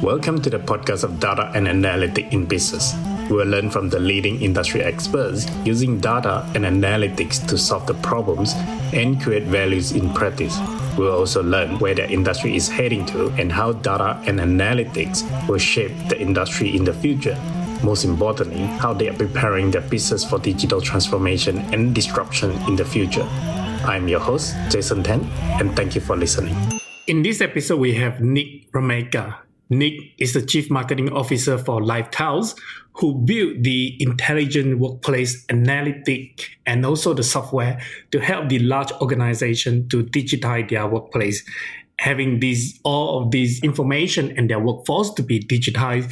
Welcome to the podcast of Data and Analytics in Business. We'll learn from the leading industry experts using data and analytics to solve the problems and create values in practice. We'll also learn where the industry is heading to and how data and analytics will shape the industry in the future. Most importantly, how they are preparing their business for digital transformation and disruption in the future. I'm your host, Jason Tan, and thank you for listening. In this episode, we have Nick Rameka. Nick is the Chief Marketing Officer for LiveTiles, who built the intelligent workplace analytic and also the software to help the large organization to digitize their workplace. Having all of this information and their workforce to be digitized,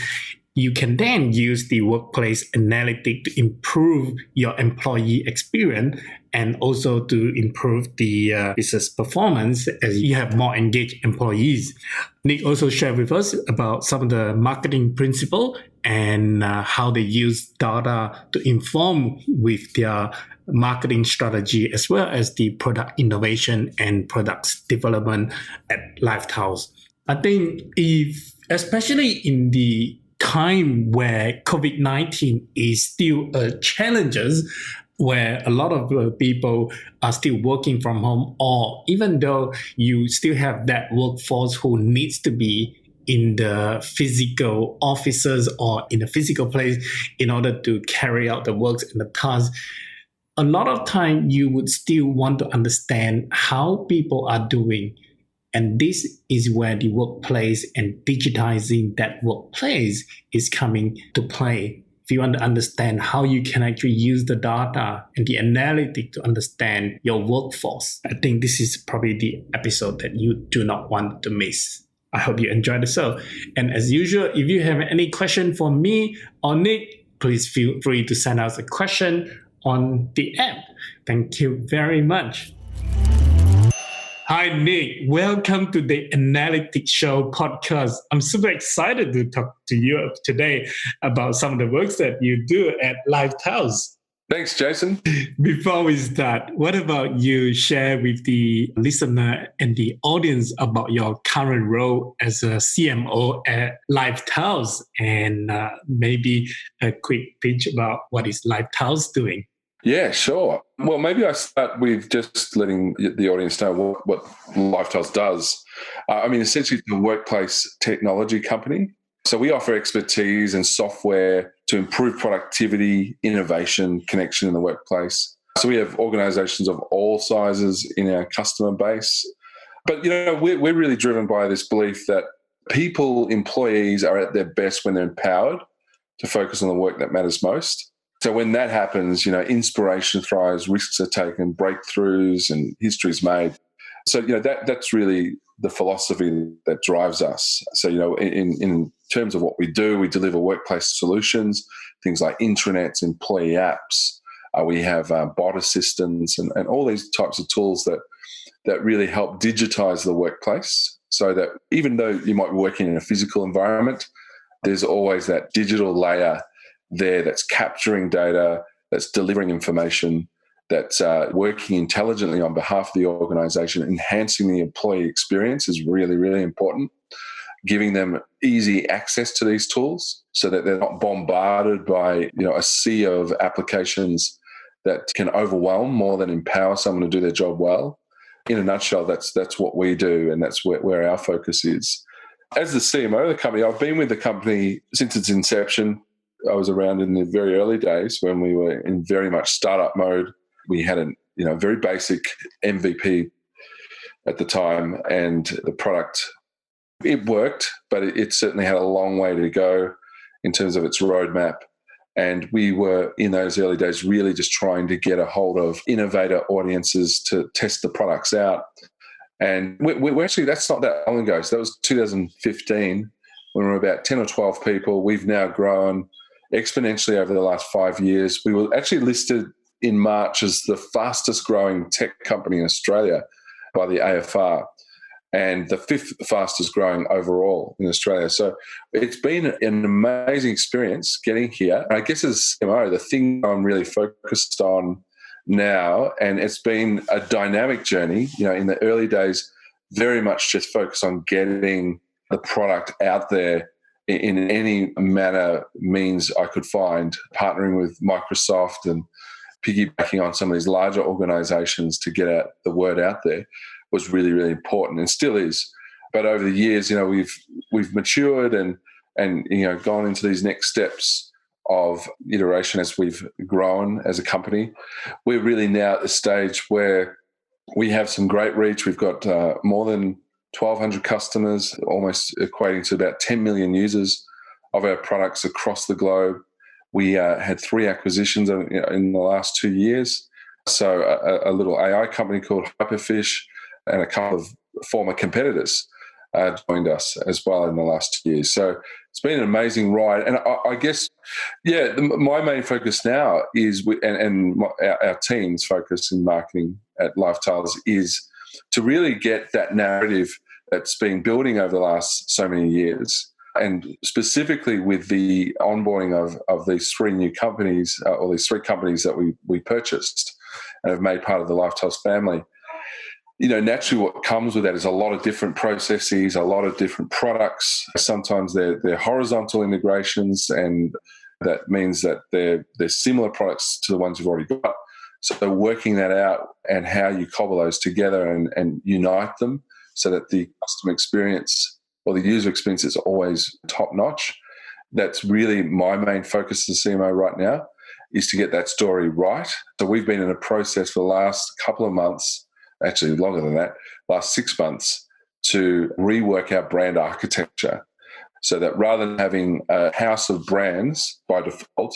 you can then use the workplace analytic to improve your employee experience and also to improve the business performance as you have more engaged employees. Nick also shared with us about some of the marketing principles and how they use data to inform with their marketing strategy as well as the product innovation and products development at LiveTiles. I think especially in the time where COVID-19 is still a challenge, where a lot of people are still working from home, or even though you still have that workforce who needs to be in the physical offices or in a physical place in order to carry out the works and the tasks, a lot of time you would still want to understand how people are doing. And this is where the workplace and digitizing that workplace is coming to play. If you want to understand how you can actually use the data and the analytics to understand your workforce, I think this is probably the episode that you do not want to miss. I hope you enjoyed the show. And as usual, if you have any question for me or Nick, please feel free to send us a question on the app. Thank you very much. Hi, Nick. Welcome to the Analytics Show podcast. I'm super excited to talk to you today about some of the works that you do at LiveTiles. Thanks, Jason. Before we start, what about you share with the listener and the audience about your current role as a CMO at LiveTiles and maybe a quick pitch about what is LiveTiles doing? Yeah, sure. Well, maybe I start with just letting the audience know what LiveTiles does. Essentially, it's a workplace technology company. So we offer expertise and software to improve productivity, innovation, connection in the workplace. So we have organizations of all sizes in our customer base. But, we're really driven by this belief that employees are at their best when they're empowered to focus on the work that matters most. So when that happens, inspiration thrives, risks are taken, breakthroughs, and history is made. So, that's really the philosophy that drives us. So, in terms of what we do, we deliver workplace solutions, things like intranets, employee apps. We have bot assistants and all these types of tools that really help digitize the workplace so that even though you might be working in a physical environment, there's always that digital layer there that's capturing data, that's delivering information, that's working intelligently on behalf of the organization. Enhancing the employee experience is really, really important. Giving them easy access to these tools so that they're not bombarded by a sea of applications that can overwhelm more than empower someone to do their job well. In a nutshell, that's what we do, and that's where our focus is. As the CMO of the company, I've been with the company since its inception. I was around in the very early days when we were in very much startup mode. We had a very basic MVP at the time, and the product, it worked, but it certainly had a long way to go in terms of its roadmap. And we were in those early days really just trying to get a hold of innovator audiences to test the products out. And we actually, that's not that long ago. So that was 2015 when we were about 10 or 12 people. We've now grown exponentially over the last 5 years. We were actually listed in March as the fastest growing tech company in Australia by the AFR and the 5th fastest growing overall in Australia. So it's been an amazing experience getting here. And I guess as CMO, the thing I'm really focused on now, and it's been a dynamic journey, in the early days, very much just focused on getting the product out there in any manner, means I could find, partnering with Microsoft and piggybacking on some of these larger organizations to get the word out there was really, really important, and still is. But over the years, we've matured and gone into these next steps of iteration as we've grown as a company. We're really now at the stage where we have some great reach. We've got more than 1,200 customers, almost equating to about 10 million users of our products across the globe. We had 3 acquisitions in the last 2 years. So a little AI company called Hyperfish and a couple of former competitors joined us as well in the last 2 years. So it's been an amazing ride. And I guess, my main focus now is, our team's focus in marketing at LiveTiles is to really get that narrative that's been building over the last so many years, and specifically with the onboarding of these 3 new companies, or these 3 companies that we purchased and have made part of the LiveTiles family. Naturally what comes with that is a lot of different processes, a lot of different products. Sometimes they're horizontal integrations, and that means that they're similar products to the ones you've already got. So working that out and how you cobble those together and unite them so that the customer experience or the user experience is always top-notch. That's really my main focus as CMO right now, is to get that story right. So we've been in a process for the last couple of months, actually longer than that, last 6 months, to rework our brand architecture so that rather than having a house of brands by default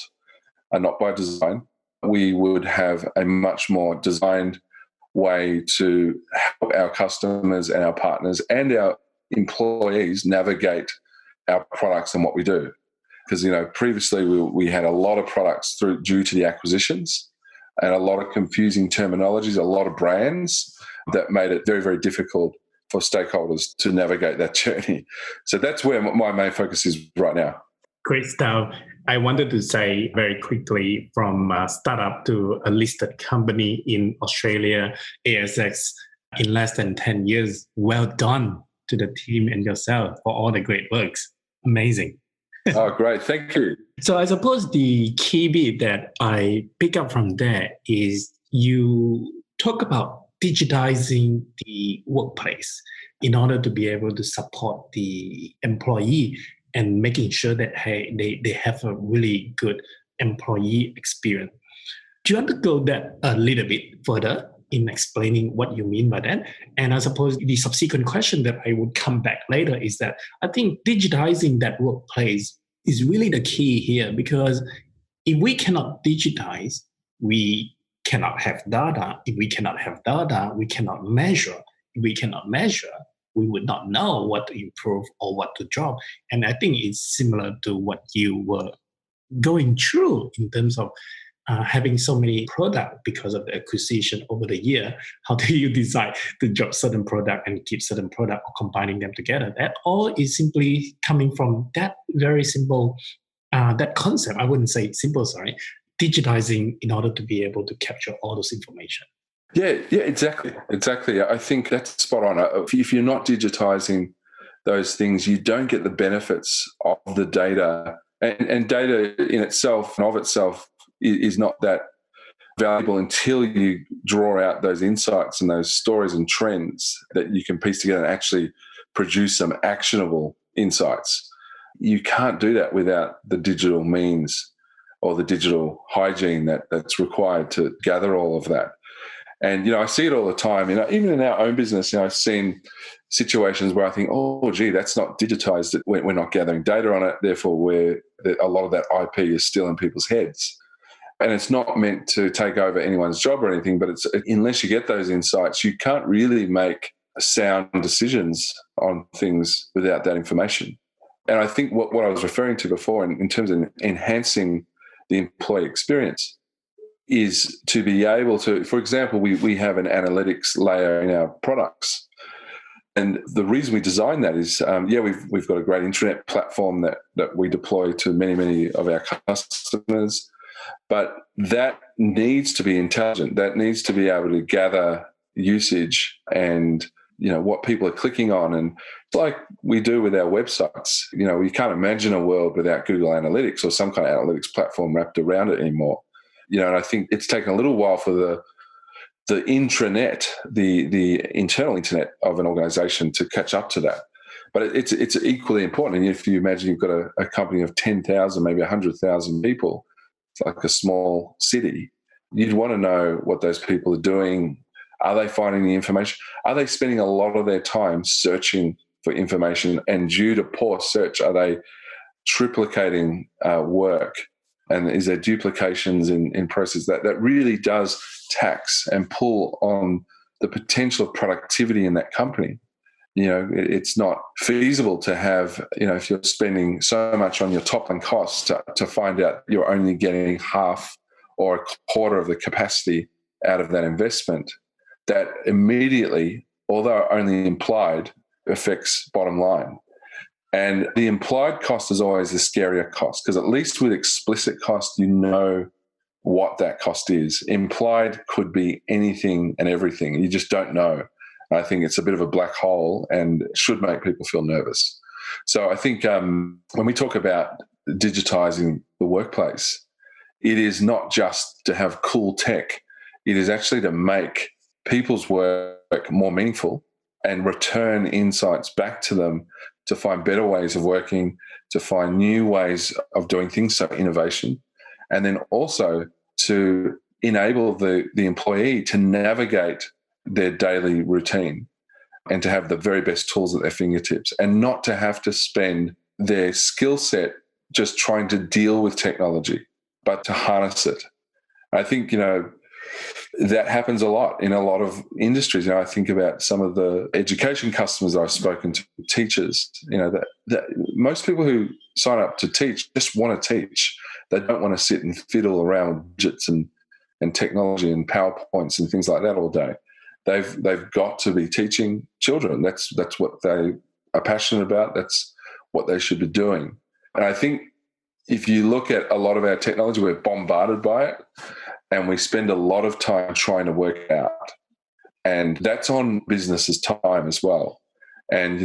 and not by design, we would have a much more designed way to help our customers and our partners and our employees navigate our products and what we do. Because, previously we had a lot of products due to the acquisitions and a lot of confusing terminologies, a lot of brands that made it very, very difficult for stakeholders to navigate that journey. So that's where my main focus is right now. Great stuff. I wanted to say very quickly, from a startup to a listed company in Australia, ASX, in less than 10 years. Well done to the team and yourself for all the great works. Amazing. Oh, great. Thank you. So I suppose the key bit that I pick up from there is you talk about digitizing the workplace in order to be able to support the employee and making sure that they have a really good employee experience. Do you want to go that a little bit further in explaining what you mean by that? And I suppose the subsequent question that I would come back later is that I think digitizing that workplace is really the key here, because if we cannot digitize, we cannot have data. If we cannot have data, we cannot measure. If we cannot measure, we would not know what to improve or what to drop. And I think it's similar to what you were going through in terms of having so many products because of the acquisition over the year. How do you decide to drop certain product and keep certain product, or combining them together? That all is simply coming from that very simple, that concept. I wouldn't say simple, digitizing in order to be able to capture all those information. Yeah, exactly. I think that's spot on. If you're not digitizing those things, you don't get the benefits of the data. And data in itself and of itself is not that valuable until you draw out those insights and those stories and trends that you can piece together and actually produce some actionable insights. You can't do that without the digital means or the digital hygiene that's required to gather all of that. And, I see it all the time. Even in our own business, I've seen situations where I think, oh, gee, that's not digitized. We're not gathering data on it. Therefore, a lot of that IP is still in people's heads. And it's not meant to take over anyone's job or anything, but unless you get those insights, you can't really make sound decisions on things without that information. And I think what I was referring to before in terms of enhancing the employee experience is to be able to, for example, we have an analytics layer in our products. And the reason we designed that is, we've got a great internet platform that we deploy to many, many of our customers. But that needs to be intelligent. That needs to be able to gather usage and what people are clicking on. And like we do with our websites, we can't imagine a world without Google Analytics or some kind of analytics platform wrapped around it anymore. And I think it's taken a little while for the intranet, the internal internet of an organization to catch up to that. But it's equally important. And if you imagine you've got a company of 10,000, maybe 100,000 people, it's like a small city, you'd want to know what those people are doing. Are they finding the information? Are they spending a lot of their time searching for information? And due to poor search, are they triplicating work? And is there duplications in process? That really does tax and pull on the potential of productivity in that company. It's not feasible to have, if you're spending so much on your top line costs to find out you're only getting half or a quarter of the capacity out of that investment. That immediately, although only implied, affects bottom line. And the implied cost is always the scarier cost, because at least with explicit cost, you know what that cost is. Implied could be anything and everything. You just don't know. And I think it's a bit of a black hole and should make people feel nervous. So I think when we talk about digitizing the workplace, it is not just to have cool tech. It is actually to make people's work more meaningful and return insights back to them to find better ways of working, to find new ways of doing things, so innovation, and then also to enable the employee to navigate their daily routine and to have the very best tools at their fingertips and not to have to spend their skill set just trying to deal with technology, but to harness it. I think, that happens a lot in a lot of industries. I think about some of the education customers I've spoken to, teachers, that most people who sign up to teach just want to teach. They don't want to sit and fiddle around with widgets and technology and PowerPoints and things like that all day. They've got to be teaching children. That's what they are passionate about. That's what they should be doing. And I think if you look at a lot of our technology, we're bombarded by it. And we spend a lot of time trying to work it out. And that's on businesses' time as well. And,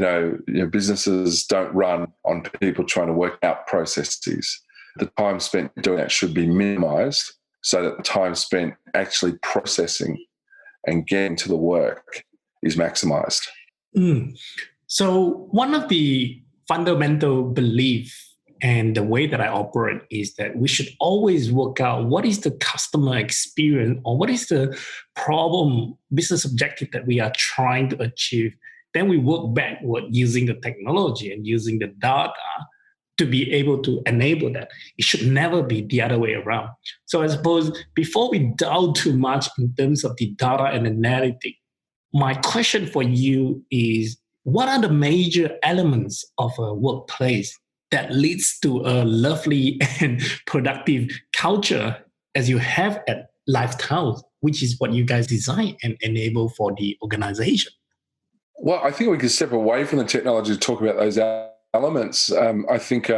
businesses don't run on people trying to work out processes. The time spent doing that should be minimized so that the time spent actually processing and getting to the work is maximized. So one of the fundamental beliefs and the way that I operate is that we should always work out what is the customer experience or what is the problem, business objective that we are trying to achieve. Then we work backward using the technology and using the data to be able to enable that. It should never be the other way around. So I suppose before we delve too much in terms of the data and analytics, my question for you is, what are the major elements of a workplace that leads to a lovely and productive culture as you have at LiveTiles, which is what you guys design and enable for the organization? Well, I think we can step away from the technology to talk about those elements. I think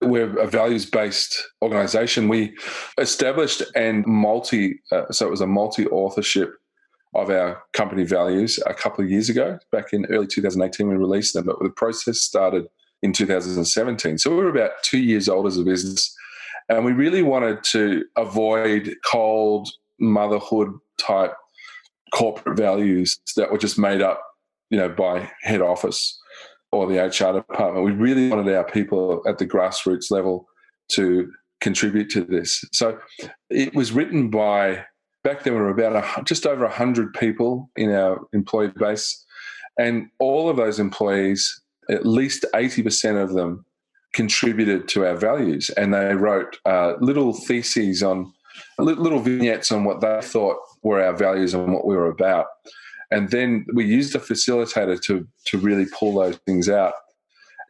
we're a values-based organization. We established and so it was a multi-authorship of our company values a couple of years ago. Back in early 2018, we released them, but the process started in 2017. So we were about 2 years old as a business. And we really wanted to avoid cold motherhood type corporate values that were just made up, by head office or the HR department. We really wanted our people at the grassroots level to contribute to this. So it was written by, back then we were about just over 100 people in our employee base. And all of those employees, at least 80% of them, contributed to our values, and they wrote little theses on, little vignettes on what they thought were our values and what we were about. And then we used a facilitator to really pull those things out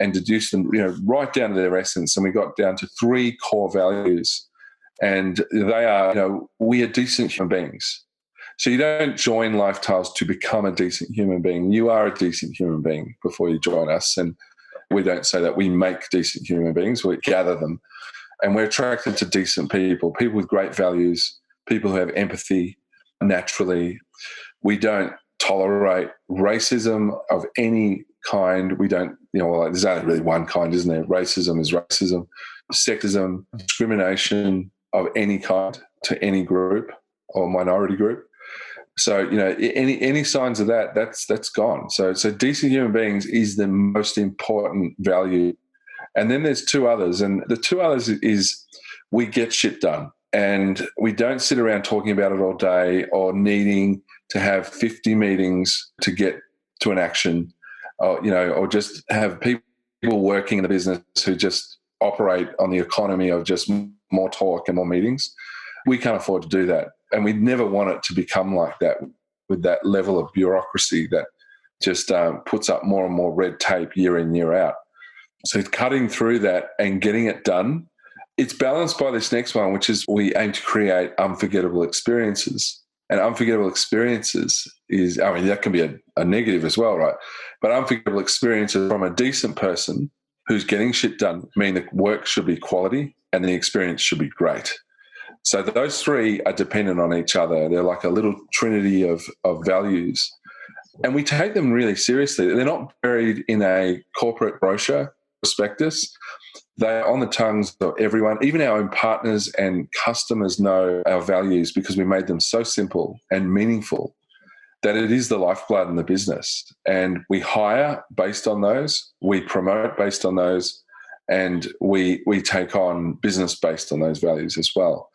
and deduce them, right down to their essence. And we got down to 3 core values, and they are, we are decent human beings. So you don't join LiveTiles to become a decent human being. You are a decent human being before you join us. And we don't say that we make decent human beings, we gather them. And we're attracted to decent people with great values, people who have empathy naturally. We don't tolerate racism of any kind. We don't, there's only really one kind, isn't there? Racism is racism, sexism, discrimination of any kind to any group or minority group. So, any signs of that, that's gone. So decent human beings is the most important value. And then there's two others. And the two others is we get shit done. And we don't sit around talking about it all day or needing to have 50 meetings to get to an action, or just have people working in the business who just operate on the economy of just more talk and more meetings. We can't afford to do that. And we never want it to become like that, with that level of bureaucracy that just puts up more and more red tape year in, year out. So cutting through that and getting it done, it's balanced by this next one, which is we aim to create unforgettable experiences. And unforgettable experiences is, that can be a negative as well, right? But unforgettable experiences from a decent person who's getting shit done mean the work should be quality and the experience should be great. So those three are dependent on each other. They're like a little trinity of values. And we take them really seriously. They're not buried in a corporate brochure prospectus. They're on the tongues of everyone. Even our own partners and customers know our values because we made them so simple and meaningful that it is the lifeblood in the business. And we hire based on those, we promote based on those, and we take on business based on those values as well.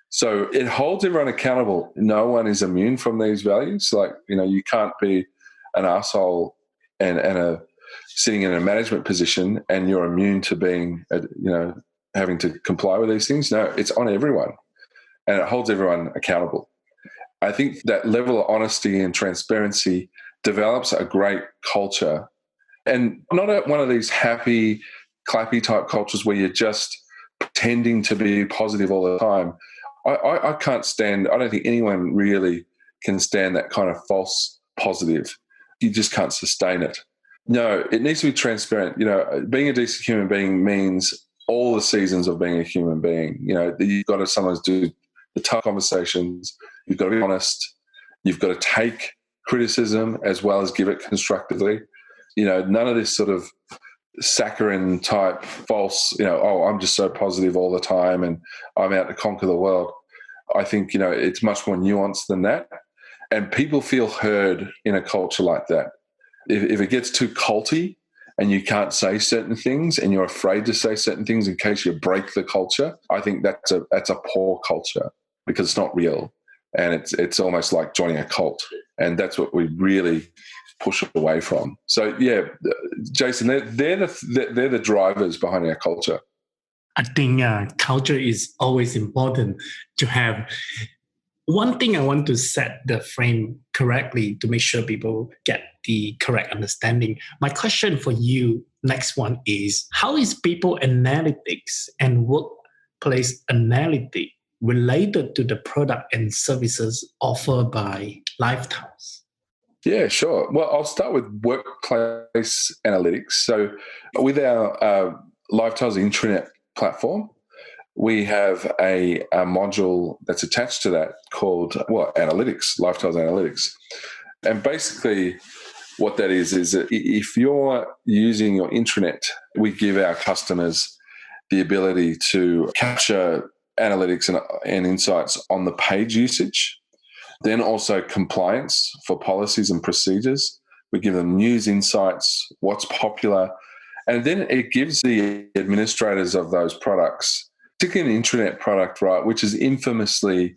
So it holds everyone accountable. No one is immune from these values. Like, you can't be an arsehole and sitting in a management position and you're immune to being, having to comply with these things. No, it's on everyone, and it holds everyone accountable. I think that level of honesty and transparency develops a great culture, and not one of these happy, clappy type cultures where you're just pretending to be positive all the time. I can't stand, I don't think anyone really can stand that kind of false positive. You just can't sustain it. No, it needs to be transparent. Being a decent human being means all the seasons of being a human being. You've got to sometimes do the tough conversations. You've got to be honest. You've got to take criticism as well as give it constructively. None of this sort of saccharine type false, I'm just so positive all the time and I'm out to conquer the world. I think, it's much more nuanced than that. And people feel heard in a culture like that. If it gets too culty and you can't say certain things and you're afraid to say certain things in case you break the culture, I think that's a poor culture because it's not real. And it's almost like joining a cult. And that's what we really push away from. So, yeah, Jason, they're the drivers behind our culture. I think culture is always important to have. One thing I want to set the frame correctly to make sure people get the correct understanding. My question for you, next one, is how is people analytics and workplace analytics related to the product and services offered by LiveTiles? Yeah, sure. Well, I'll start with workplace analytics. So with our LiveTiles intranet platform, we have a module that's attached to that called, analytics, LiveTiles Analytics. And basically what that is that if you're using your intranet, we give our customers the ability to capture analytics and insights on the page usage, then also compliance for policies and procedures. We give them news insights, what's popular, and then it gives the administrators of those products, particularly an intranet product, right, which is infamously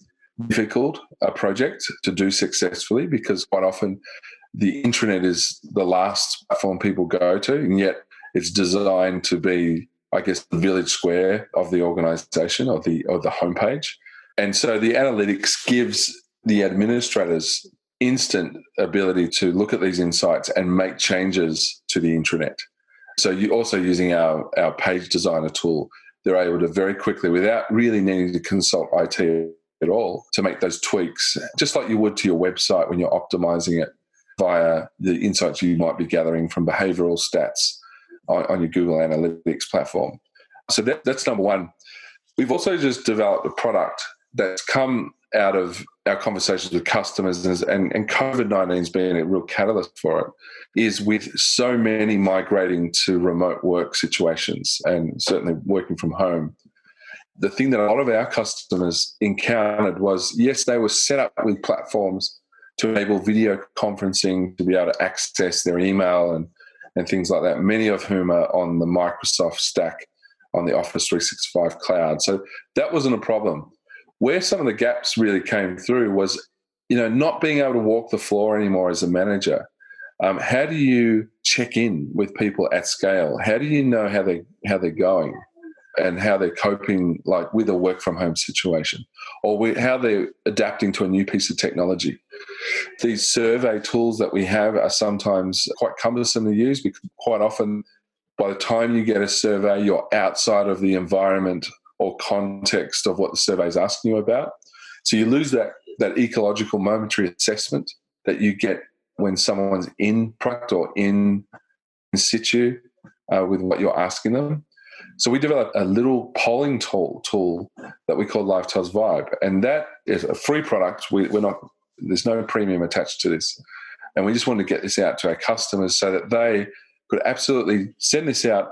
difficult a project to do successfully because quite often the intranet is the last platform people go to, and yet it's designed to be, I guess, the village square of the organization or the homepage. And so the analytics gives the administrators instant ability to look at these insights and make changes to the intranet. So you're also using our page designer tool, they're able to very quickly, without really needing to consult IT at all, to make those tweaks, just like you would to your website when you're optimizing it via the insights you might be gathering from behavioral stats on your Google Analytics platform. So that's number one. We've also just developed a product that's come out of our conversations with customers, and COVID-19 has been a real catalyst for it, is with so many migrating to remote work situations and certainly working from home. The thing that a lot of our customers encountered was, yes, they were set up with platforms to enable video conferencing, to be able to access their email and things like that, many of whom are on the Microsoft stack on the Office 365 cloud. So that wasn't a problem. Where some of the gaps really came through was, not being able to walk the floor anymore as a manager. How do you check in with people at scale? How do you know how they're going and how they're coping, like with a work from home situation, or how they're adapting to a new piece of technology? These survey tools that we have are sometimes quite cumbersome to use, because quite often by the time you get a survey, you're outside of the environment or context of what the survey is asking you about. So you lose that ecological momentary assessment that you get when someone's in product or in situ with what you're asking them. So we developed a little polling tool that we call LiveTiles Vibe, and that is a free product. There's no premium attached to this, and we just wanted to get this out to our customers so that they could absolutely send this out,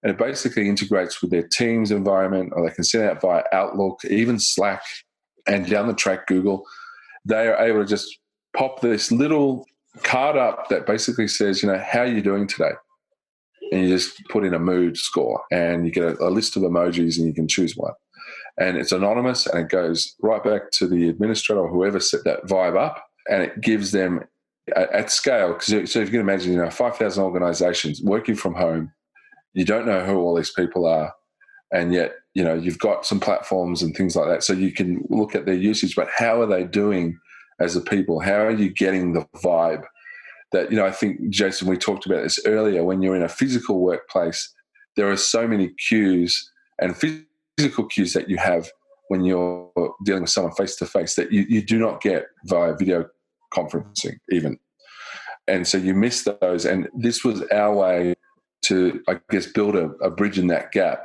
and it basically integrates with their Teams environment, or they can send it out via Outlook, even Slack, and down the track Google. They are able to just pop this little card up that basically says, how are you doing today? And you just put in a mood score, and you get a list of emojis, and you can choose one. And it's anonymous, and it goes right back to the administrator or whoever set that vibe up, and it gives them at scale. So if you can imagine, 5,000 organizations working from home, you don't know who all these people are, and yet, you've got some platforms and things like that. So you can look at their usage, but how are they doing as a people? How are you getting the vibe? That, I think, Jason, we talked about this earlier. When you're in a physical workplace, there are so many cues and physical cues that you have when you're dealing with someone face-to-face that you do not get via video conferencing even. And so you miss those. And this was our way to, I guess, build a bridge in that gap,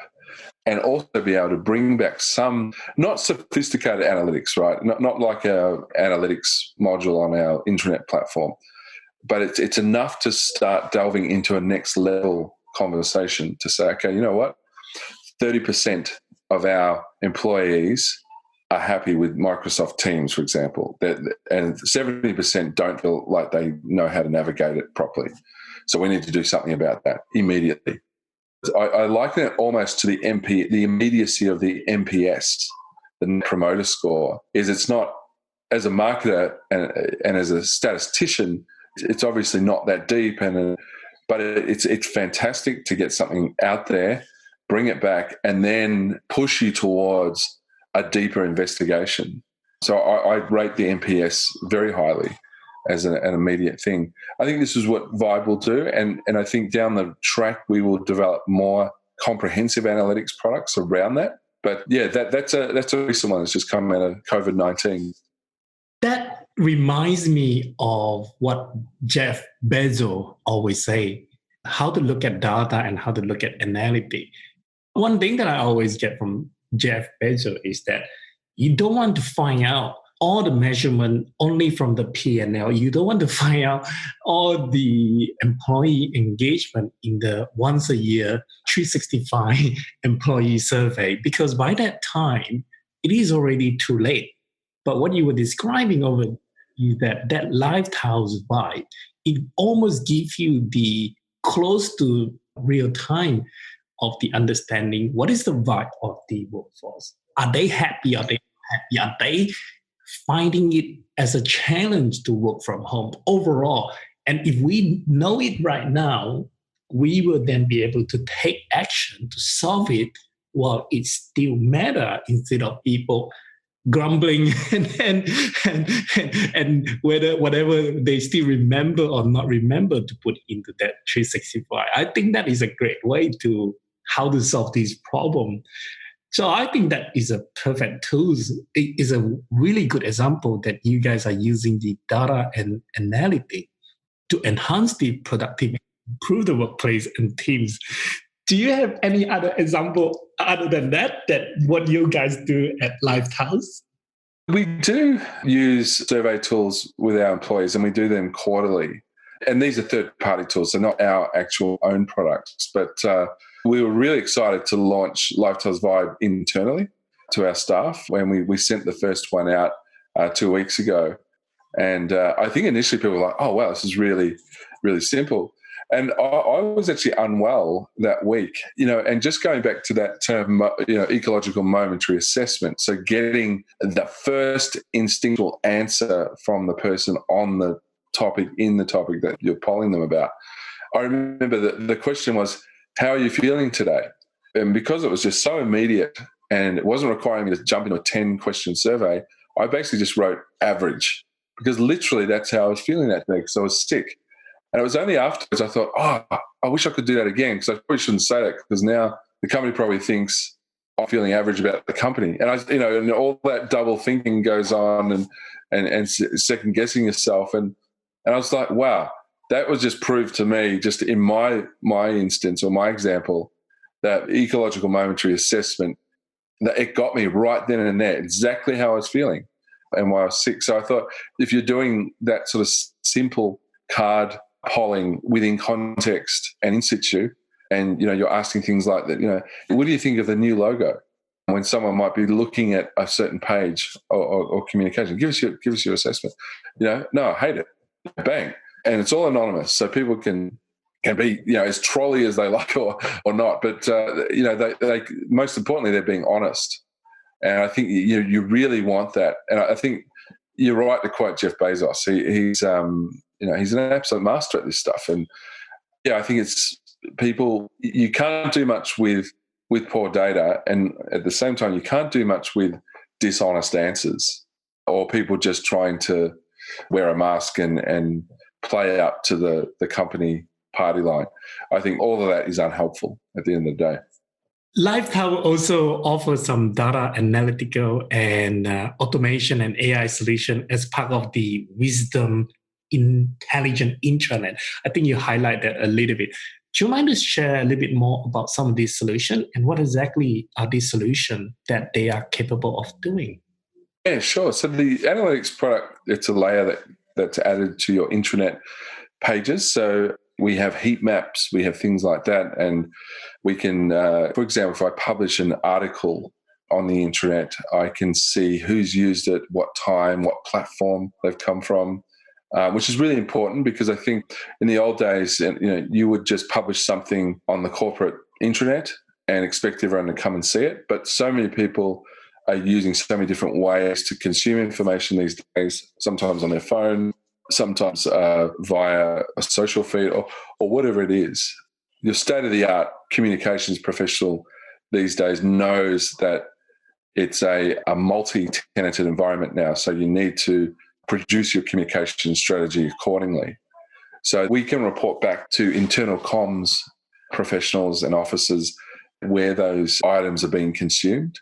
and also be able to bring back some not sophisticated analytics, right? Not like our analytics module on our intranet platform, but it's enough to start delving into a next level conversation to say, okay, you know what? 30% of our employees are happy with Microsoft Teams, for example, and 70% don't feel like they know how to navigate it properly. So we need to do something about that immediately. I liken it almost to the immediacy of the NPS, the Net Promoter Score. It's not, as a marketer and as a statistician, it's obviously not that deep, but it's fantastic to get something out there, bring it back, and then push you towards a deeper investigation. So I rate the NPS very highly as an immediate thing. I think this is what Vibe will do, and I think down the track we will develop more comprehensive analytics products around that. But yeah, that's a recent one that's just come out of COVID-19. That reminds me of what Jeff Bezos always say, how to look at data and how to look at analytics. One thing that I always get from Jeff Bezos is that you don't want to find out all the measurement only from the P&L. You don't want to find out all the employee engagement in the once a year 365 employee survey, because by that time, it is already too late. But what you were describing over is that LiveTiles vibe, it almost gives you the close to real time of the understanding what is the vibe of the workforce. Are they happy? Are they happy? Are they finding it as a challenge to work from home overall? And if we know it right now, we will then be able to take action to solve it while it still matters, instead of people grumbling and whatever they still remember or not remember to put into that 365. I think that is a great way to how to solve this problem. So I think that is a perfect tool. It is a really good example that you guys are using the data and analytics to enhance the productivity, improve the workplace and teams. Do you have any other example other than that what you guys do at LiveTiles? We do use survey tools with our employees, and we do them quarterly. And these are third-party tools, so not our actual own products. But we were really excited to launch LiveTiles Vibe internally to our staff when we sent the first one out 2 weeks ago. And I think initially people were like, oh, wow, this is really, really simple. And I was actually unwell that week, and just going back to that term, ecological momentary assessment. So getting the first instinctual answer from the person on the topic, in the topic that you're polling them about. I remember that the question was, how are you feeling today? And because it was just so immediate and it wasn't requiring me to jump into a 10-question survey, I basically just wrote average, because literally that's how I was feeling that day, because I was sick. And it was only afterwards I thought, I wish I could do that again, because I probably shouldn't say that, because now the company probably thinks I'm feeling average about the company. And and all that double thinking goes on and second guessing yourself. And I was like, wow, that was just proved to me, just in my instance or my example, that ecological momentary assessment, that it got me right then and there, exactly how I was feeling and why I was sick. So I thought, if you're doing that sort of simple card polling within context and in situ, and you're asking things like that, what do you think of the new logo? When someone might be looking at a certain page or communication, give us your assessment. No, I hate it. Bang. And it's all anonymous, so people can be as trolly as they like or not. But they most importantly, they're being honest. And I think you really want that. And I think you're right to quote Jeff Bezos. He's an absolute master at this stuff. And I think it's people. You can't do much with poor data, and at the same time, you can't do much with dishonest answers or people just trying to wear a mask and play up to the company party line. I think all of that is unhelpful at the end of the day. LiveTiles also offers some data analytical and automation and AI solution as part of the Wisdom Intelligent Intranet. I think you highlight that a little bit. Do you mind to share a little bit more about some of these solutions and what exactly are these solutions that they are capable of doing? Yeah, sure. So the analytics product, it's a layer that's added to your intranet pages. So we have heat maps, we have things like that. And we can, for example, if I publish an article on the intranet, I can see who's used it, what time, what platform they've come from, which is really important, because I think in the old days, you would just publish something on the corporate intranet and expect everyone to come and see it. But so many people are using so many different ways to consume information these days, sometimes on their phone, sometimes via a social feed or whatever it is. Your state-of-the-art communications professional these days knows that it's a multi-tenanted environment now, so you need to produce your communication strategy accordingly. So we can report back to internal comms professionals and officers where those items are being consumed.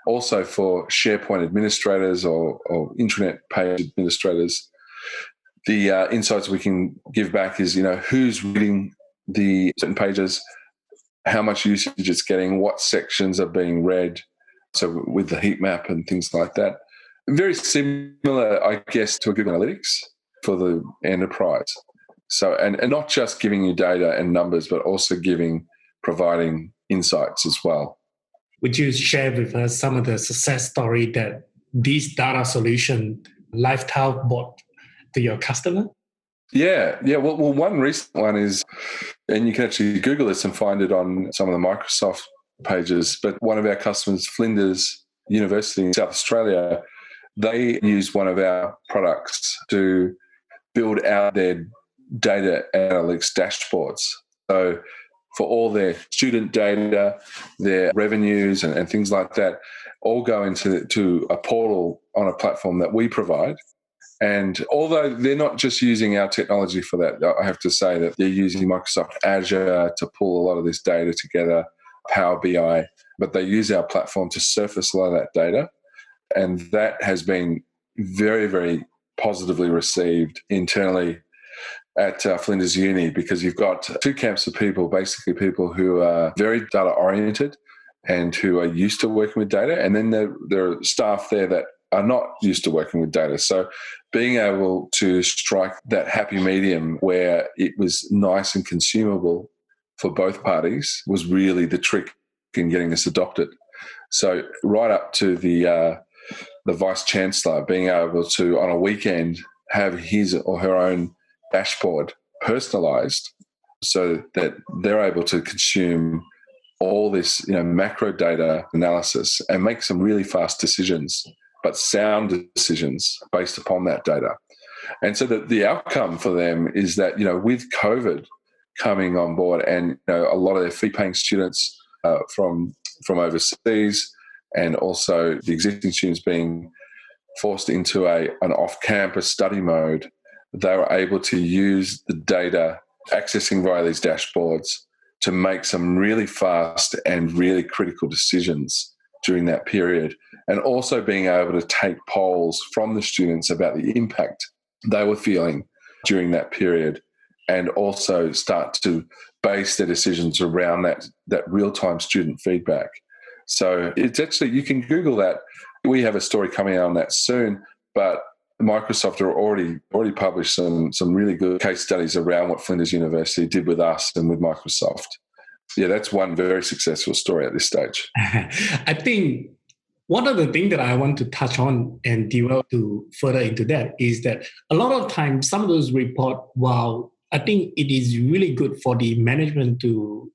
Also for SharePoint administrators or intranet page administrators, the insights we can give back is, who's reading the certain pages, how much usage it's getting, what sections are being read. So with the heat map and things like that. Very similar, I guess, to a Google Analytics for the enterprise. So, and not just giving you data and numbers, but also providing insights as well. Would you share with us some of the success story that this data solution LiveTiles brought to your customer? Yeah. Well, one recent one is, and you can actually Google this and find it on some of the Microsoft pages, but one of our customers, Flinders University in South Australia, they used one of our products to build out their data analytics dashboards. So for all their student data, their revenues and things like that, all go into a portal on a platform that we provide. And although they're not just using our technology for that, I have to say that they're using Microsoft Azure to pull a lot of this data together, Power BI, but they use our platform to surface a lot of that data. And that has been very, very positively received internally at Flinders Uni, because you've got two camps of people, basically people who are very data oriented and who are used to working with data. And then there are staff there that are not used to working with data. So being able to strike that happy medium where it was nice and consumable for both parties was really the trick in getting this adopted. So right up to the Vice Chancellor being able to, on a weekend, have his or her own dashboard personalised so that they're able to consume all this, macro data analysis and make some really fast decisions, but sound decisions based upon that data. And so the outcome for them is that, with COVID coming on board and a lot of their fee-paying students from overseas and also the existing students being forced into an off-campus study mode, they were able to use the data accessing via these dashboards to make some really fast and really critical decisions during that period, and also being able to take polls from the students about the impact they were feeling during that period, and also start to base their decisions around that real-time student feedback. So it's actually, you can Google that. We have a story coming out on that soon, but Microsoft are already published some really good case studies around what Flinders University did with us and with Microsoft. Yeah, that's one very successful story at this stage. I think one of the things that I want to touch on and delve to further into that is that a lot of times some of those reports, while I think it is really good for the management to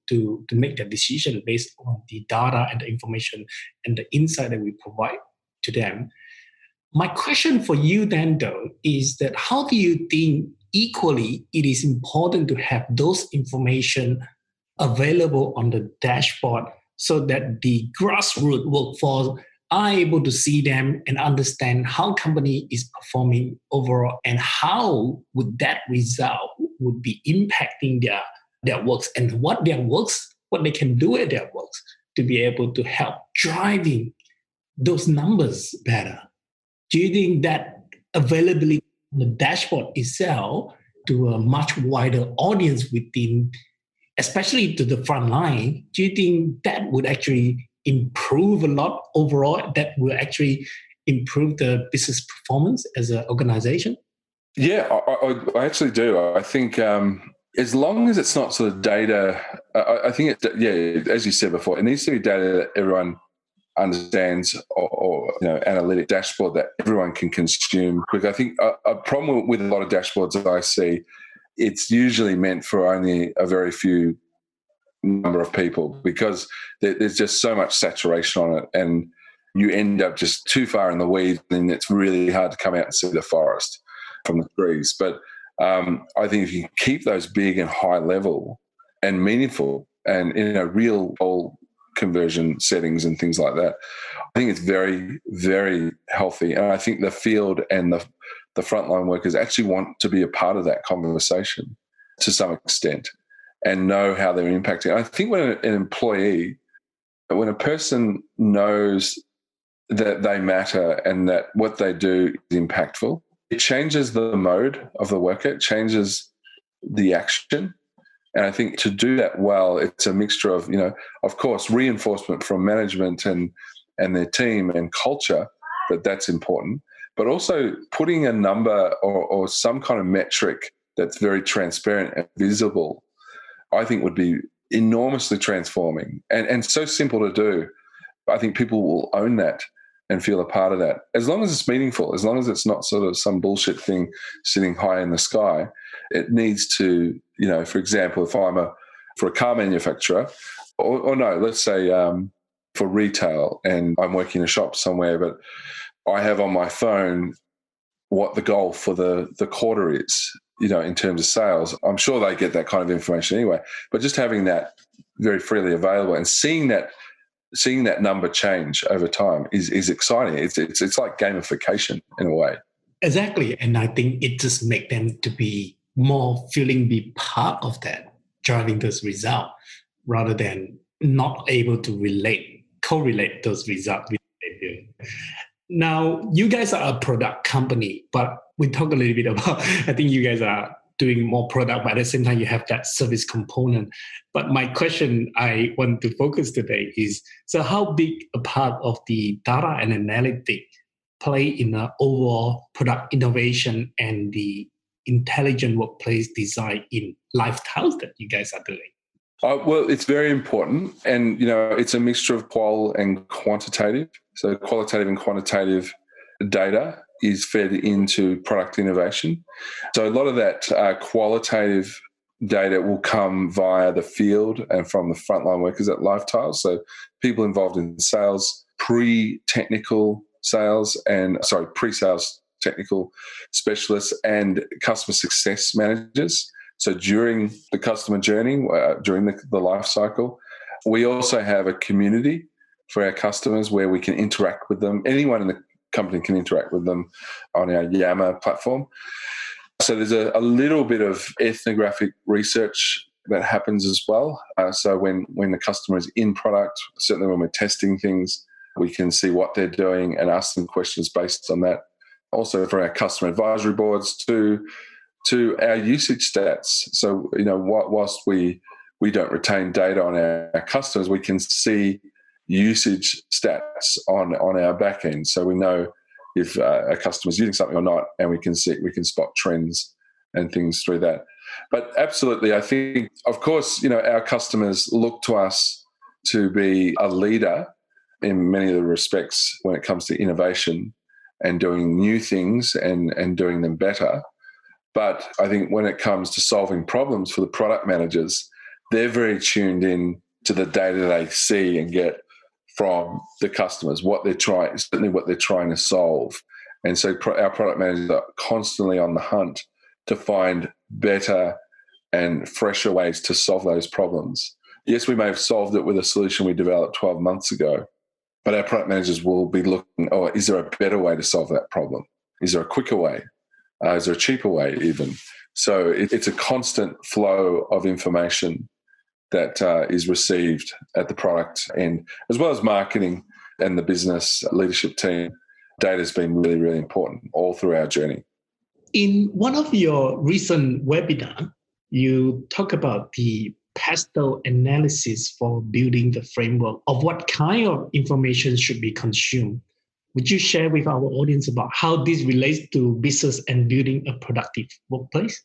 make that decision based on the data and the information and the insight that we provide to them. My question for you then, though, is that how do you think equally it is important to have those information available on the dashboard so that the grassroots workforce are able to see them and understand how company is performing overall and how would that result would be impacting their works and what they can do at their works to be able to help driving those numbers better? Do you think that availability on the dashboard itself to a much wider audience within, especially to the front line, do you think that would actually improve a lot overall, that will actually improve the business performance as an organization? Yeah, I actually do. I think as long as it's not sort of data, I think, as you said before, it needs to be data that everyone understands or analytic dashboard that everyone can consume quick. I think a problem with a lot of dashboards that I see, it's usually meant for only a very few number of people because there's just so much saturation on it and you end up just too far in the weeds and it's really hard to come out and see the forest from the trees. But I think if you keep those big and high level and meaningful and real old conversion settings and things like that, I think it's very, very healthy. And I think the field and the frontline workers actually want to be a part of that conversation to some extent and know how they're impacting. I think when when a person knows that they matter and that what they do is impactful, it changes the mode of the worker, it changes the action. And I think to do that well, it's a mixture of, of course, reinforcement from management and their team and culture, that's important, but also putting a number or some kind of metric that's very transparent and visible, I think would be enormously transforming and so simple to do. I think people will own that and feel a part of that. As long as it's meaningful, as long as it's not sort of some bullshit thing sitting high in the sky, it needs to, for example, if I'm for a car manufacturer, or no, let's say for retail and I'm working in a shop somewhere, but I have on my phone what the goal for the quarter is, in terms of sales. I'm sure they get that kind of information anyway, but just having that very freely available and seeing that number change over time is exciting. It's like gamification in a way. Exactly. And I think it just makes them to be more be part of that, driving those results, rather than not able to correlate those results with what they're doing. Now, you guys are a product company, but we talk a little bit about, I think you guys are doing more product, but at the same time, you have that service component. But my question I want to focus today is, so how big a part of the data and analytic play in the overall product innovation and the intelligent workplace design in LiveTiles that you guys are doing? Well, it's very important. And, it's a mixture of qual and quantitative. So qualitative and quantitative data is fed into product innovation. So a lot of that qualitative data will come via the field and from the frontline workers at LiveTiles. So people involved in sales, pre-sales technical specialists and customer success managers. So during the customer journey, during the life cycle, we also have a community for our customers where we can interact with them. Anyone in the company can interact with them on our Yammer platform. So there's a little bit of ethnographic research that happens as well. So when the customer is in product, certainly when we're testing things, we can see what they're doing and ask them questions based on that. Also for our customer advisory boards to our usage stats. So, whilst we don't retain data on our customers, we can see usage stats on our back end. So we know if a customer's using something or not, and we can spot trends and things through that. But absolutely, I think, of course, our customers look to us to be a leader in many of the respects when it comes to innovation and doing new things and doing them better. But I think when it comes to solving problems for the product managers, they're very tuned in to the data they see and get from the customers, what they're trying to solve. And so our product managers are constantly on the hunt to find better and fresher ways to solve those problems. Yes, we may have solved it with a solution we developed 12 months ago, but our product managers will be looking, is there a better way to solve that problem? Is there a quicker way? Is there a cheaper way even? So it's a constant flow of information that is received at the product end, as well as marketing and the business leadership team. Data has been really, really important all through our journey. In one of your recent webinars, you talk about the pastel analysis for building the framework of what kind of information should be consumed. Would you share with our audience about how this relates to business and building a productive workplace?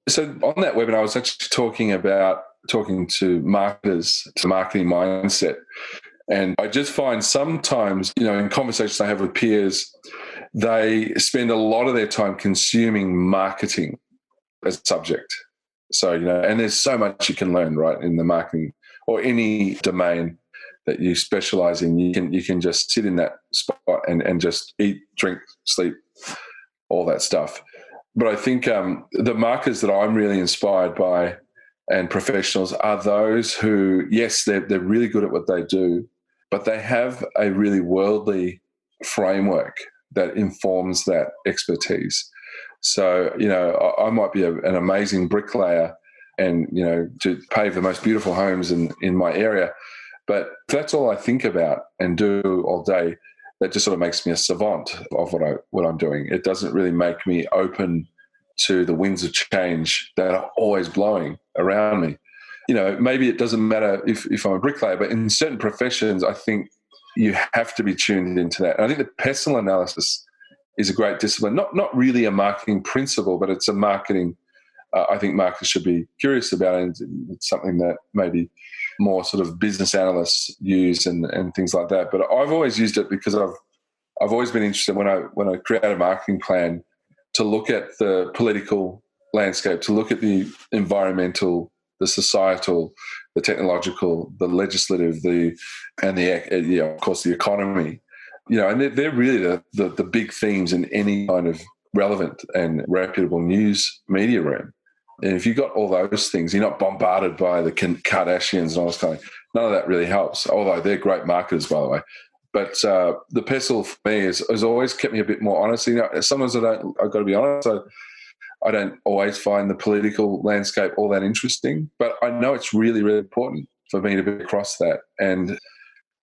So on that webinar, I was actually talking to marketers, to marketing mindset. And I just find sometimes, in conversations I have with peers, they spend a lot of their time consuming marketing as a subject. So, and there's so much you can learn, right, in the marketing or any domain that you specialize in. You can just sit in that spot and just eat, drink, sleep, all that stuff. But I think the marketers that I'm really inspired by and professionals are those who, yes, they're really good at what they do, but they have a really worldly framework that informs that expertise. So, I might be an amazing bricklayer and, to pave the most beautiful homes in my area, but if that's all I think about and do all day, that just sort of makes me a savant of what I'm doing. It doesn't really make me open to the winds of change that are always blowing around me. Maybe it doesn't matter if I'm a bricklayer, but in certain professions, I think you have to be tuned into that. And I think the pestle analysis is a great discipline, not really a marketing principle, but it's a marketing, I think marketers should be curious about it. It's something that maybe more sort of business analysts use and things like that. But I've always used it because I've always been interested when I create a marketing plan to look at the political landscape, to look at the environmental, the societal, the technological, the legislative, and of course the economy. And they're really the big themes in any kind of relevant and reputable news media room. And if you've got all those things, you're not bombarded by the Kardashians and all this kind of thing. None of that really helps, although they're great marketers, by the way. But the pestle for me has always kept me a bit more honest. Sometimes I've got to be honest. I don't always find the political landscape all that interesting, but I know it's really, really important for me to be across that and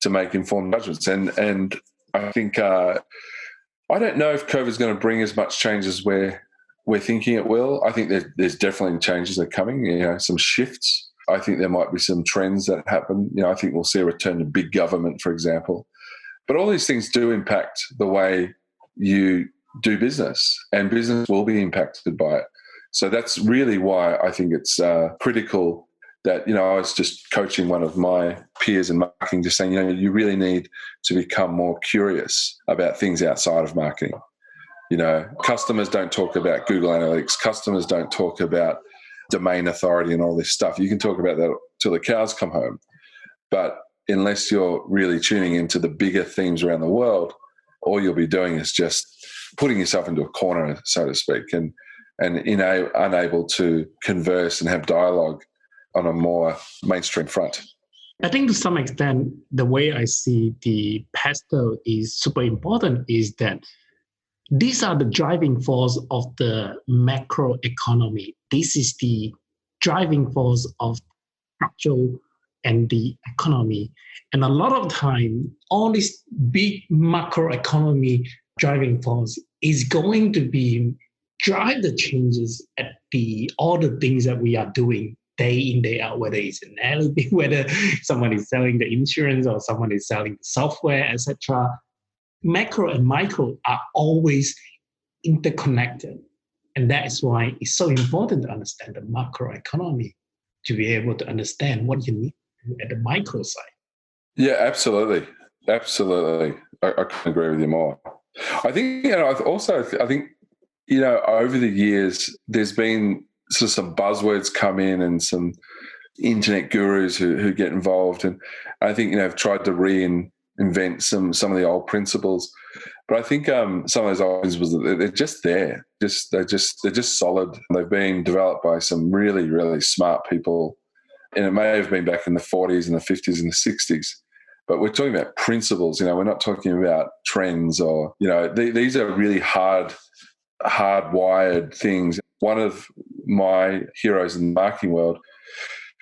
to make informed judgments. And I think I don't know if COVID is going to bring as much change as we're thinking it will. I think there's definitely changes that are coming. Some shifts. I think there might be some trends that happen. I think we'll see a return to big government, for example. But all these things do impact the way you do business, and business will be impacted by it. So that's really why I think it's critical that, I was just coaching one of my peers in marketing, just saying, you really need to become more curious about things outside of marketing. Customers don't talk about Google Analytics. Customers don't talk about domain authority and all this stuff. You can talk about that till the cows come home. But unless you're really tuning into the bigger themes around the world, all you'll be doing is just putting yourself into a corner, so to speak, and unable to converse and have dialogue on a more mainstream front. I think to some extent, the way I see the pastel is super important is that these are the driving force of the macro economy. This is the driving force of structural and the economy. And a lot of time, all this big macro economy driving force is going to be drive the changes at all the things that we are doing day in, day out, whether it's analytics, whether someone is selling the insurance or someone is selling the software, etc. Macro and micro are always interconnected. And that is why it's so important to understand the macro economy to be able to understand what you need to do at the micro side. Yeah, absolutely. Absolutely. I couldn't agree with you more. I think, I think, over the years, there's been sort of some buzzwords come in and some internet gurus who get involved. And I think, have tried to reinvent some of the old principles. But I think some of those old principles, they're just there. They're just solid. They've been developed by some really, really smart people. And it may have been back in the 40s and the 50s and the 60s. But we're talking about principles. We're not talking about trends or, these are really hardwired things. One of my heroes in the marketing world,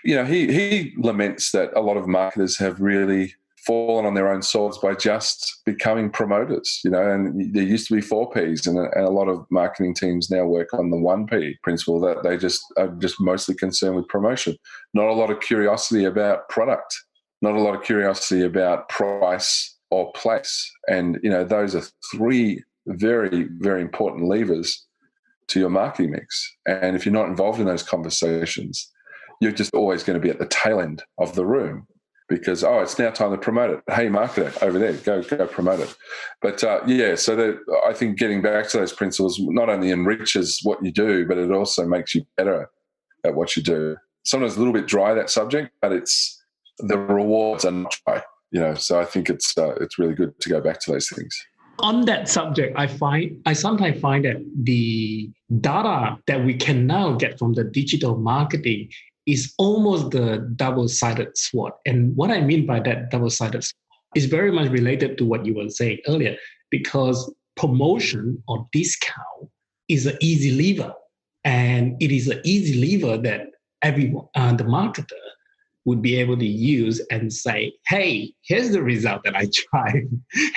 he laments that a lot of marketers have really fallen on their own swords by just becoming promoters, and there used to be 4 Ps and a lot of marketing teams now work on the 1P principle, that they just are just mostly concerned with promotion. Not a lot of curiosity about product, not a lot of curiosity about price or place. And, those are 3 very, very important levers to your marketing mix. And if you're not involved in those conversations, you're just always going to be at the tail end of the room because, it's now time to promote it. Hey, marketer, over there, go promote it. But so I think getting back to those principles not only enriches what you do, but it also makes you better at what you do. Sometimes a little bit dry, that subject, but it's the rewards are not dry, so I think it's really good to go back to those things. On that subject, I sometimes find that the data that we can now get from the digital marketing is almost the double-sided sword. And what I mean by that double-sided sword is very much related to what you were saying earlier, because promotion or discount is an easy lever. And it is an easy lever that everyone, the marketer, would be able to use and say, hey, here's the result that I tried.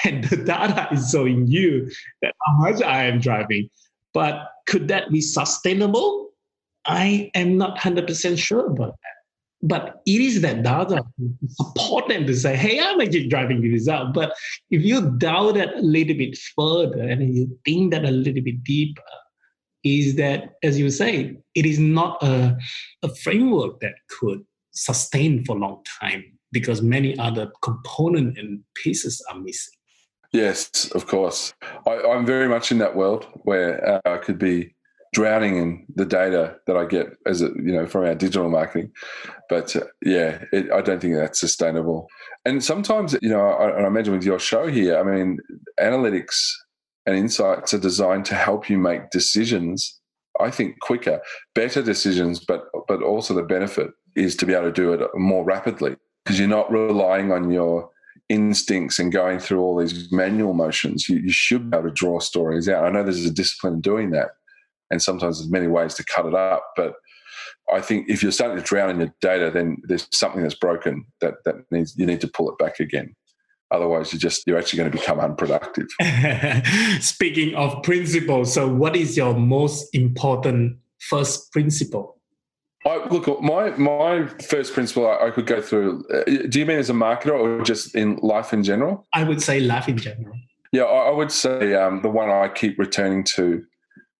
And the data is showing you that how much I am driving. But could that be sustainable? I am not 100% sure about that. But it is that data to support them to say, hey, I'm actually driving the result. But if you doubt that a little bit further and you think that a little bit deeper, is that, as you say, it is not a framework that could sustain for a long time because many other components and pieces are missing. Yes, of course. I'm very much in that world where I could be drowning in the data that I get from our digital marketing. But I don't think that's sustainable. And sometimes, I imagine with your show here, I mean, analytics and insights are designed to help you make decisions, I think, quicker, better decisions, but also the benefit is to be able to do it more rapidly because you're not relying on your instincts and going through all these manual motions. You should be able to draw stories out. I know there's a discipline in doing that, and sometimes there's many ways to cut it up. But I think if you're starting to drown in your data, then there's something that's broken that you need to pull it back again. Otherwise, you're actually going to become unproductive. Speaking of principles, so what is your most important first principle? Look, my first principle I could go through. Do you mean as a marketer or just in life in general? I would say life in general. Yeah, I would say the one I keep returning to,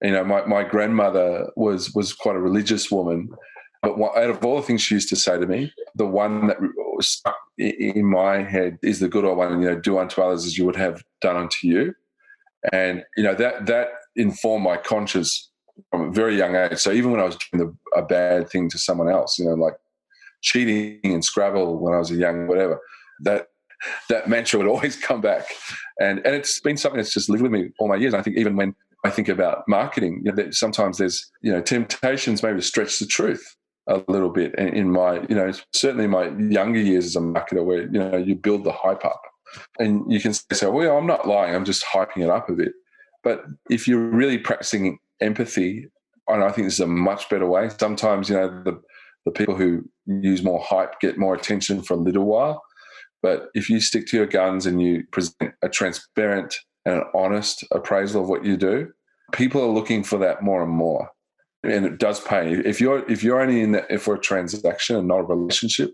my grandmother was quite a religious woman, but out of all the things she used to say to me, the one that stuck in my head is the good old one, do unto others as you would have done unto you. And, that informed my conscience from a very young age. So even when I was doing a bad thing to someone else, like cheating in Scrabble when I was a young whatever, that mantra would always come back. And it's been something that's just lived with me all my years. I think even when I think about marketing, sometimes there's, temptations maybe to stretch the truth a little bit in my, certainly my younger years as a marketer where, you build the hype up. And you can say, well, I'm not lying, I'm just hyping it up a bit. But if you're really practicing empathy, and I think this is a much better way, sometimes, the people who use more hype get more attention for a little while. But if you stick to your guns and you present a transparent and an honest appraisal of what you do, people are looking for that more and more. And it does pay. If you're only in that for a transaction and not a relationship,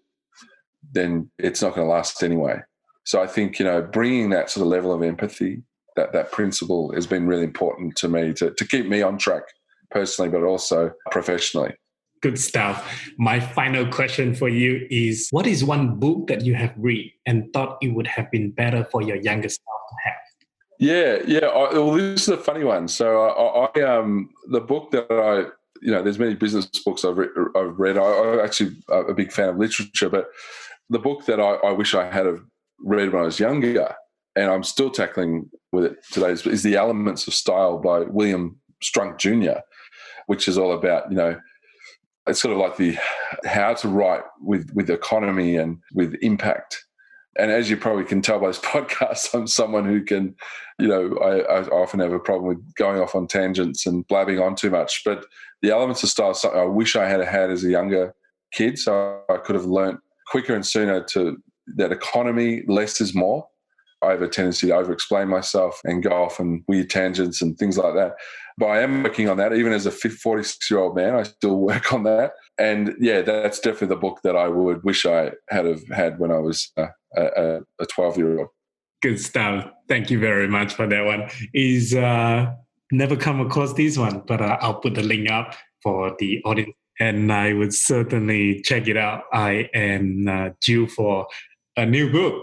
then it's not going to last anyway. So I think, bringing that sort of level of empathy, that principle has been really important to me to keep me on track personally, but also professionally. Good stuff. My final question for you is, what is one book that you have read and thought it would have been better for your younger self to have? Yeah. Well, this is a funny one. So the book that there's many business books I've read. I'm actually a big fan of literature, but the book that I wish I had have read when I was younger, and I'm still tackling with it today, is The Elements of Style by William Strunk Jr., which is all about, it's sort of like the how to write with economy and with impact. And as you probably can tell by this podcast, I'm someone who can, I often have a problem with going off on tangents and blabbing on too much. But The Elements of Style is something I wish I had as a younger kid, so I could have learned quicker and sooner to that economy, less is more. I have a tendency to over-explain myself and go off on weird tangents and things like that. But I am working on that. Even as a 46-year-old man, I still work on that. And yeah, that's definitely the book that I would wish I had when I was a 12-year-old. Good stuff. Thank you very much for that one. Never come across this one, but I'll put the link up for the audience, and I would certainly check it out. I am due for a new book.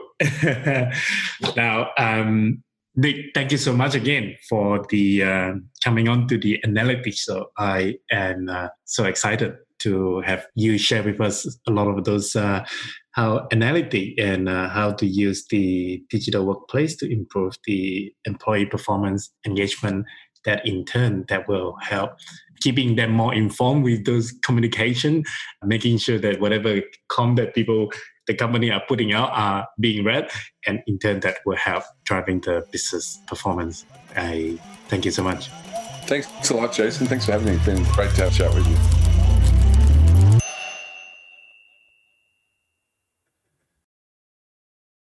Now, Nick, thank you so much again for the coming on to the analytics. So I am so excited to have you share with us a lot of those how analytic and how to use the digital workplace to improve the employee performance, engagement, that in turn that will help keeping them more informed with those communication, making sure that whatever that the company are putting out are being read, and in turn that will help driving the business performance. I thank you so much. Thanks a lot, Jason. Thanks for having me. It's been great to have a chat with you.